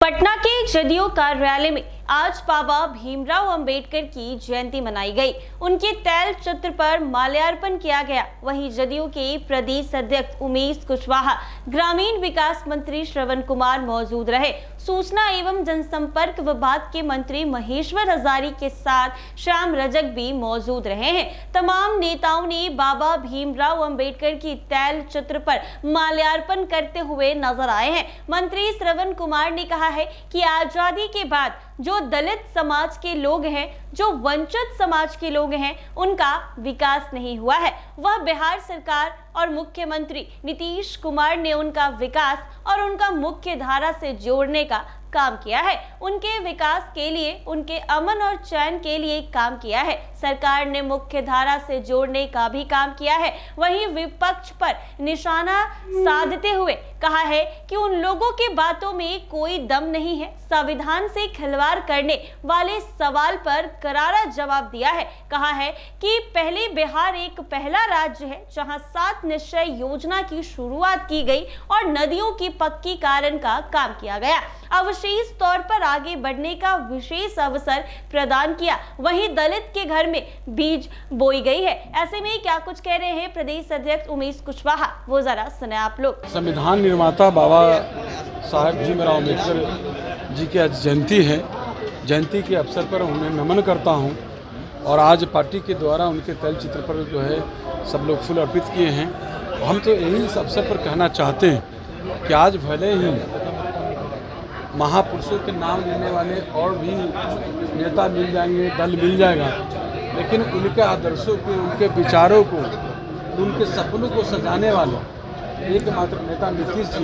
पटना के जदयू कार्यालय में आज बाबा भीमराव अंबेडकर की जयंती मनाई गई। उनके तैल चित्र पर माल्यार्पण किया गया। वहीं जदयू के प्रदेश अध्यक्ष उमेश कुशवाहा, ग्रामीण विकास मंत्री श्रवण कुमार मौजूद रहे। सूचना एवं जनसंपर्क विभाग के मंत्री महेश्वर हजारी के साथ श्याम रजक भी मौजूद रहे हैं। तमाम नेताओं ने बाबा भीमराव अंबेडकर की तैल चित्र पर माल्यार्पण करते हुए नजर आए हैं। मंत्री श्रवण कुमार ने कहा है कि आजादी के बाद जो दलित समाज के लोग हैं, जो वंचित समाज के लोग हैं, उनका विकास नहीं हुआ है। वह बिहार सरकार और मुख्यमंत्री नीतीश कुमार ने उनका विकास और उनका मुख्य धारा से जोड़ने का काम किया है। उनके विकास के लिए, उनके अमन और चैन के लिए काम किया है। सरकार ने मुख्य धारा से जोड़ने का भी काम किया है। वहीं विपक्ष पर निशाना साधते हुए कहा है कि उन लोगों की बातों में कोई दम नहीं है। संविधान से खिलवाड़ करने वाले सवाल पर करारा जवाब दिया है। कहा है कि पहले बिहार एक पहला राज्य है जहां 7 निश्चय योजना की शुरुआत की गई और नदियों की पक्कीकरण का काम किया गया। अवशेष तौर पर आगे बढ़ने का विशेष अवसर प्रदान किया। वहीं दलित के घर में बीज बोई गई है। ऐसे में क्या कुछ कह रहे हैं प्रदेश अध्यक्ष उमेश कुशवाहा, वो जरा सुने आप लोग। संविधान निर्माता बाबा साहब भीमराव अम्बेडकर जी की आज जयंती है। जयंती के अवसर पर उन्हें नमन करता हूं और आज पार्टी के द्वारा उनके तैल चित्र पर जो है सब लोग फूल अर्पित किए हैं। हम तो यही इस अवसर पर कहना चाहते हैं कि आज भले ही महापुरुषों के नाम लेने वाले और भी नेता मिल जाएंगे, दल मिल जाएगा, लेकिन उनके आदर्शों को, उनके विचारों को, उनके सपनों को सजाने वाले एकमात्र नेता नीतीश जी।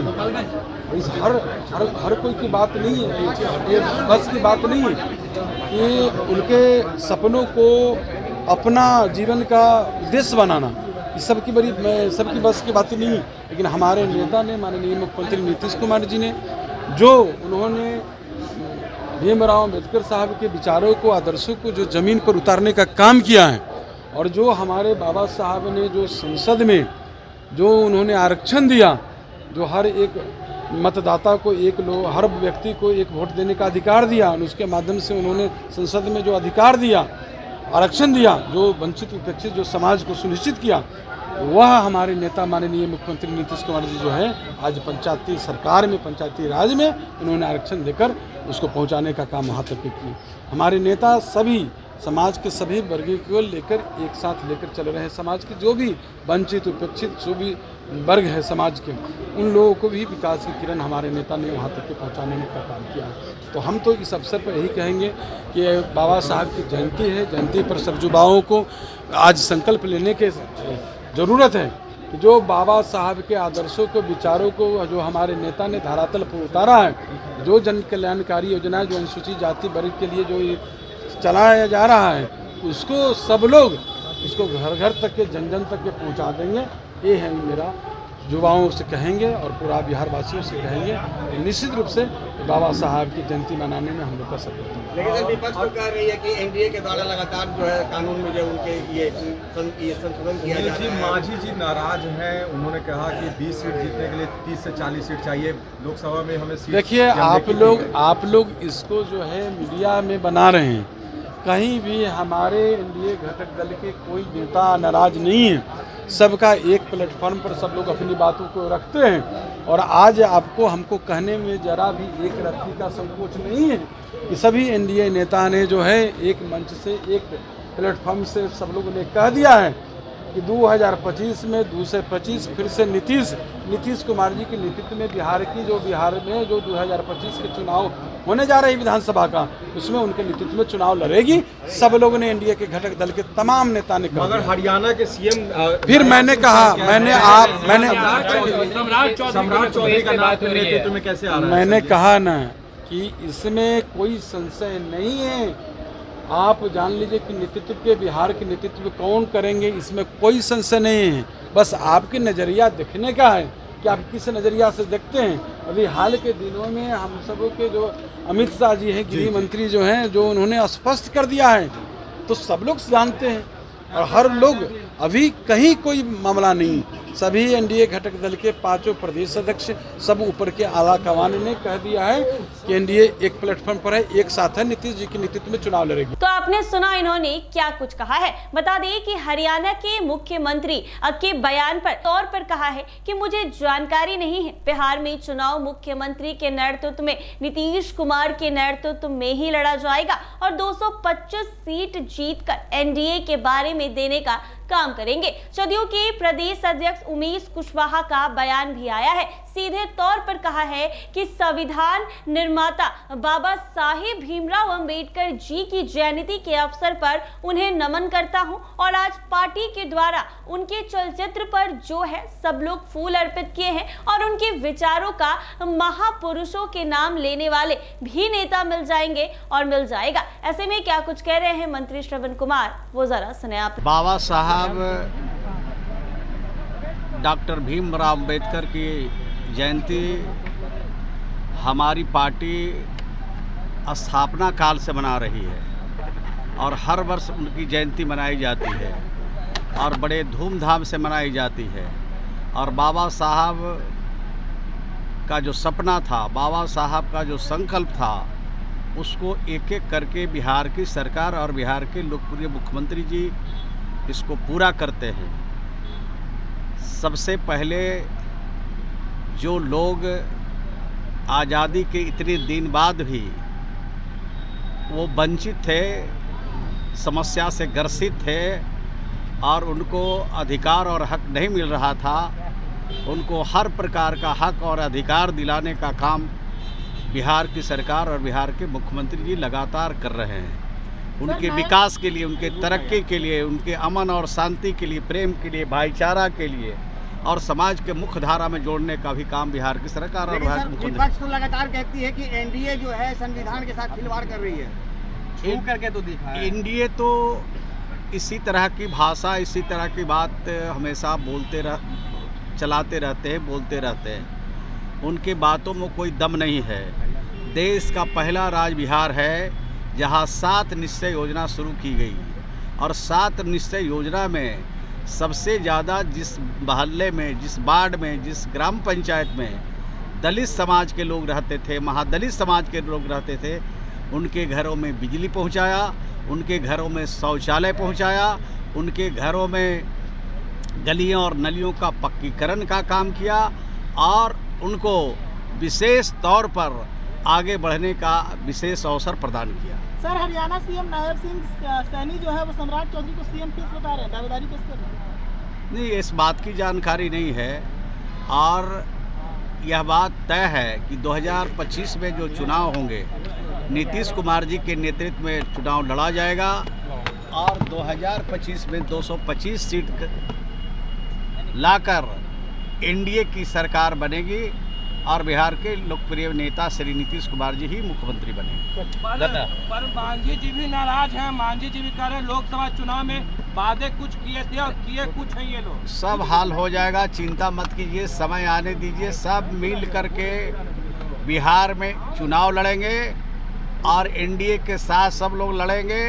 इस हर कोई की बात नहीं है, ये बस की बात नहीं है कि उनके सपनों को अपना जीवन का उद्देश्य बनाना, इस सबकी बस की बात नहीं है। लेकिन हमारे नेता ने, माननीय मुख्यमंत्री नीतीश कुमार जी ने, जो उन्होंने भीमराव अम्बेडकर साहब के विचारों को, आदर्शों को जो ज़मीन पर उतारने का काम किया है, और जो हमारे बाबा साहब ने जो संसद में जो उन्होंने आरक्षण दिया, जो हर एक मतदाता को हर व्यक्ति को एक वोट देने का अधिकार दिया, और उसके माध्यम से उन्होंने संसद में जो अधिकार दिया, आरक्षण दिया, जो वंचित उपेक्षित जो समाज को सुनिश्चित किया, वह हमारे नेता माननीय मुख्यमंत्री नीतीश कुमार जी जो है आज पंचायती सरकार में, पंचायती राज में उन्होंने आरक्षण देकर उसको पहुंचाने का काम वहाँ तक किया। हमारे नेता सभी समाज के सभी वर्गों को लेकर एक साथ लेकर चल रहे हैं। समाज के जो भी वंचित उपेक्षित जो भी वर्ग है समाज के, उन लोगों को भी विकास की किरण हमारे नेता ने वहाँ तक के पहुँचाने का काम किया है। तो हम तो इस अवसर पर यही कहेंगे कि बाबा साहब की जयंती है। जयंती पर सब युवाओं को आज संकल्प लेने के ज़रूरत है कि जो बाबा साहब के आदर्शों को, विचारों को जो हमारे नेता ने धरातल पर उतारा है, जो जन कल्याणकारी योजनाएं जो अनुसूचित जाति वर्ग के लिए जो ये चलाया जा रहा है, उसको सब लोग इसको घर घर तक के, जन जन तक के पहुंचा देंगे। ये है मेरा युवाओं से कहेंगे और पूरा बिहार वासियों से कहेंगे कि निश्चित रूप से बाबा साहब की जयंती मनाने में हम लोग का सपोर्ट है। लेकिन विपक्ष तो कह रही है कि एनडीए के द्वारा लगातार जो है कानून में जो उनके ये संशोधन किया जा रहा है। मांझी जी नाराज हैं। उन्होंने कहा कि 20 सीट जीतने के लिए 30 से 40 सीट चाहिए लोकसभा में, हमें सीट। देखिए, आप लोग इसको जो है मीडिया में बना रहे हैं। कहीं भी हमारे एनडीए घटक दल के कोई नेता नाराज नहीं है। सबका एक प्लेटफॉर्म पर सब लोग अपनी बातों को रखते हैं और आज आपको हमको कहने में जरा भी एक रत्ती का संकोच नहीं है कि सभी एनडीए नेता ने जो है एक मंच से, एक प्लेटफॉर्म से सब लोगों ने कह दिया है कि 2025 में 225 फिर से नीतीश कुमार जी के नेतृत्व में बिहार में जो 2025 के चुनाव होने जा रहे हैं विधानसभा का, उसमें उनके नेतृत्व में चुनाव लड़ेगी। सब लोगों ने एनडीए के घटक दल के तमाम नेता ने कहा। मगर हरियाणा के सीएम फिर मैंने कहा, सम्राट चौधरी का नाम नेतृत्व में कैसे आ रहा है? मैंने कहा ना कि इसमें कोई संशय नहीं है। आप जान लीजिए कि नेतृत्व के, बिहार के नेतृत्व कौन करेंगे, इसमें कोई संशय नहीं है। बस आपके नज़रिया देखने का है कि आप किस नज़रिया से देखते हैं। अभी हाल के दिनों में हम सबों के जो अमित शाह जी हैं, गृह मंत्री जो हैं, जो उन्होंने स्पष्ट कर दिया है, तो सब लोग जानते हैं और हर लोग अभी कहीं कोई मामला नहीं। सभी एनडीए घटक दल के 5 प्रदेश अध्यक्ष, सब ऊपर के आला कमान ने कह दिया है कि एनडीए एक प्लेटफॉर्म पर है, एक साथ है, नीतीश जी के नेतृत्व में चुनाव लड़ेगी। तो आपने सुना इन्होंने क्या कुछ कहा है। बता दें कि हरियाणा के मुख्यमंत्री के बयान पर तौर पर कहा है कि मुझे जानकारी नहीं है। बिहार में चुनाव मुख्यमंत्री के नेतृत्व में नीतीश कुमार के नेतृत्व में ही लड़ा जाएगा और 225 सीट जीतकर एनडीए के बारे में देने का काम करेंगे। जदयू के प्रदेश अध्यक्ष उमेश कुशवाहा का बयान भी आया है। सीधे तौर पर कहा है कि संविधान निर्माता बाबा साहेब भीमराव अंबेडकर जी की जयंती के अवसर पर उन्हें नमन करता हूं और आज पार्टी के द्वारा उनके चलचित्र पर जो है सब लोग फूल अर्पित किए हैं और उनके विचारों का महापुरुषों के नाम लेने वाले भी नेता मिल जाएंगे और मिल जाएगा। ऐसे में क्या कुछ कह रहे हैं मंत्री श्रवण कुमार, वो जरा सुने आप। बाबा साहब डॉक्टर भीमराव अंबेडकर की जयंती हमारी पार्टी स्थापना काल से मना रही है और हर वर्ष उनकी जयंती मनाई जाती है और बड़े धूमधाम से मनाई जाती है। और बाबा साहब का जो सपना था, बाबा साहब का जो संकल्प था, उसको एक एक करके बिहार की सरकार और बिहार के लोकप्रिय मुख्यमंत्री जी इसको पूरा करते हैं। सबसे पहले जो लोग आज़ादी के इतने दिन बाद भी वो वंचित थे, समस्या से ग्रसित थे और उनको अधिकार और हक नहीं मिल रहा था, उनको हर प्रकार का हक और अधिकार दिलाने का काम बिहार की सरकार और बिहार के मुख्यमंत्री जी लगातार कर रहे हैं। उनके विकास के लिए, उनके तरक्की के लिए, उनके अमन और शांति के लिए, प्रेम के लिए, भाईचारा के लिए और समाज के मुख्य धारा में जोड़ने का भी काम बिहार की सरकार और बिहार के विपक्ष तो लगातार कहती है कि एनडीए जो है संविधान के साथ खिलवाड़ कर रही है। छू करके तो दिखा है। एनडीए तो इसी तरह की भाषा, इसी तरह की बात हमेशा चलाते रहते हैं, बोलते रहते हैं। उनके बातों में कोई दम नहीं है। देश का पहला राज्य बिहार है जहां 7 निश्चय योजना शुरू की गई और 7 निश्चय योजना में सबसे ज़्यादा जिस मोहल्ले में, जिस वार्ड में, जिस ग्राम पंचायत में दलित समाज के लोग रहते थे, महादलित समाज के लोग रहते थे, उनके घरों में बिजली पहुंचाया, उनके घरों में शौचालय पहुंचाया, उनके घरों में गलियों और नलियों का पक्कीकरण का काम किया और उनको विशेष तौर पर आगे बढ़ने का विशेष अवसर प्रदान किया। सर, हरियाणा सीएम नायब सिंह सैनी जो है वो सम्राट चौधरी को सीएम किस बता रहे हैं, दावेदारी किस कर रहे हैं? नहीं, इस बात की जानकारी नहीं है और यह बात तय है कि 2025 में जो चुनाव होंगे नीतीश कुमार जी के नेतृत्व में चुनाव लड़ा जाएगा और 2025 में 225 सीट लाकर एनडीए की सरकार बनेगी और बिहार के लोकप्रिय नेता श्री नीतीश कुमार जी ही मुख्यमंत्री बनेंगे। पर मांझी जी भी नाराज हैं। मांझी जी भी कह रहे हैं लोकसभा चुनाव में वादे कुछ किए थे और किए कुछ हैं ये लोग। सब हाल हो जाएगा, चिंता मत कीजिए, समय आने दीजिए। सब मिल करके बिहार में चुनाव लड़ेंगे और एनडीए के साथ सब लोग लड़ेंगे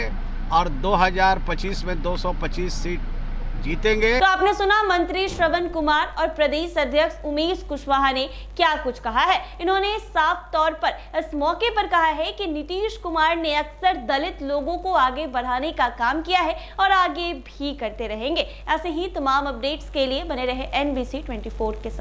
और 2025 में 225 सीट जीतेंगे। तो आपने सुना मंत्री श्रवण कुमार और प्रदेश अध्यक्ष उमेश कुशवाहा ने क्या कुछ कहा है। इन्होंने साफ तौर पर इस मौके पर कहा है कि नीतीश कुमार ने अक्सर दलित लोगों को आगे बढ़ाने का काम किया है और आगे भी करते रहेंगे। ऐसे ही तमाम अपडेट्स के लिए बने रहे NBC 24 के साथ।